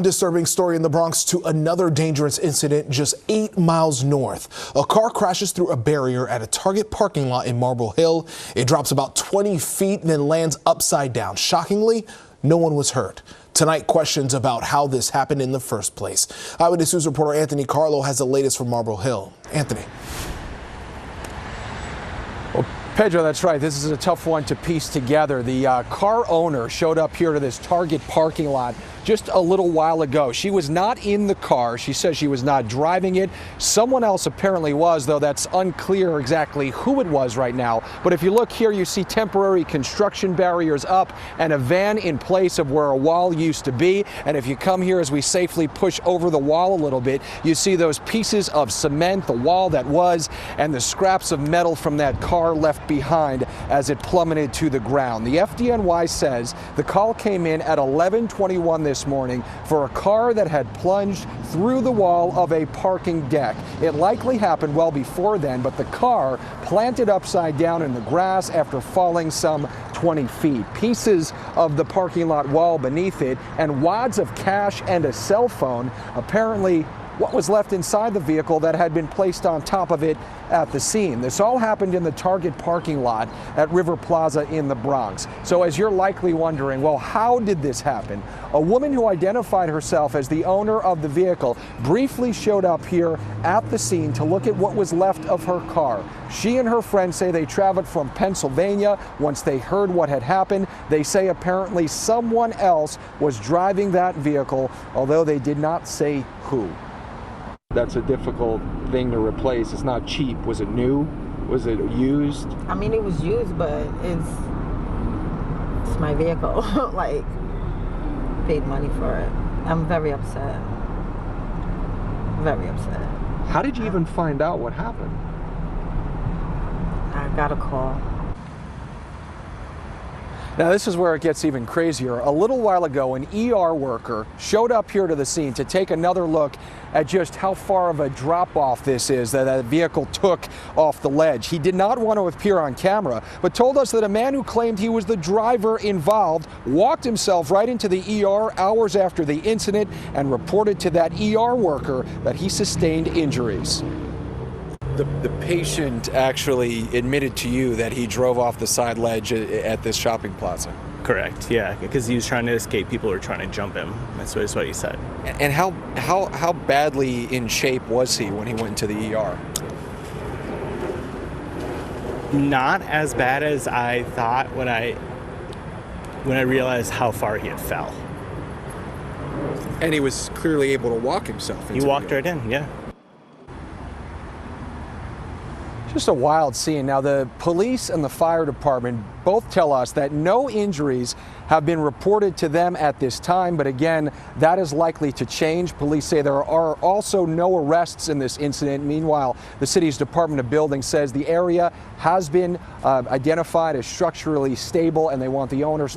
Disturbing story in the Bronx to another dangerous incident just 8 miles north. A car crashes through a barrier at a Target parking lot in Marble Hill. It drops about 20 feet and then lands upside down. Shockingly, no one was hurt. Tonight, questions about how this happened in the first place. Eyewitness News reporter Anthony Carlo has the latest from Marble Hill. Anthony. Well, Pedro, that's right. This is a tough one to piece together. The car owner showed up here to this Target parking lot just a little while ago. She was not in the car. She says she was not driving it. Someone else apparently was, though that's unclear exactly who it was right now. But if you look here, you see temporary construction barriers up and a van in place of where a wall used to be. And if you come here as we safely push over the wall a little bit, you see those pieces of cement, the wall that was, and the scraps of metal from that car left behind as it plummeted to the ground. The FDNY says the call came in at 11:21 this morning for a car that had plunged through the wall of a parking deck. It likely happened well before then, but the car planted upside down in the grass after falling some 20 feet. Pieces of the parking lot wall beneath it and wads of cash and a cell phone, apparently what was left inside the vehicle that had been placed on top of it at the scene. This all happened in the Target parking lot at River Plaza in the Bronx. So as you're likely wondering, well, how did this happen? A woman who identified herself as the owner of the vehicle briefly showed up here at the scene to look at what was left of her car. She and her friend say they traveled from Pennsylvania once they heard what had happened. They say apparently someone else was driving that vehicle, although they did not say who. That's a difficult thing to replace. It's not cheap. Was it new? Was it used? I mean, it was used, but it's my vehicle. Like, paid money for it. I'm very upset. Very upset. How did you even find out what happened? I got a call. Now, this is where it gets even crazier. A little while ago, an ER worker showed up here to the scene to take another look at just how far of a drop-off this is that a vehicle took off the ledge. He did not want to appear on camera, but told us that a man who claimed he was the driver involved walked himself right into the ER hours after the incident and reported to that ER worker that he sustained injuries. The patient actually admitted to you that he drove off the side ledge at this shopping plaza. Correct, yeah, because he was trying to escape. People were trying to jump him. That's what he said. And how badly in shape was he when he went to the ER? Not as bad as I thought when I realized how far he had fell. And he was clearly able to walk himself into He walked the ER. right in, yeah. Just a wild scene. Now, the police and the fire department both tell us that no injuries have been reported to them at this time, but again, that is likely to change. Police say there are also no arrests in this incident. Meanwhile, the city's Department of Buildings says the area has been identified as structurally stable and they want the owners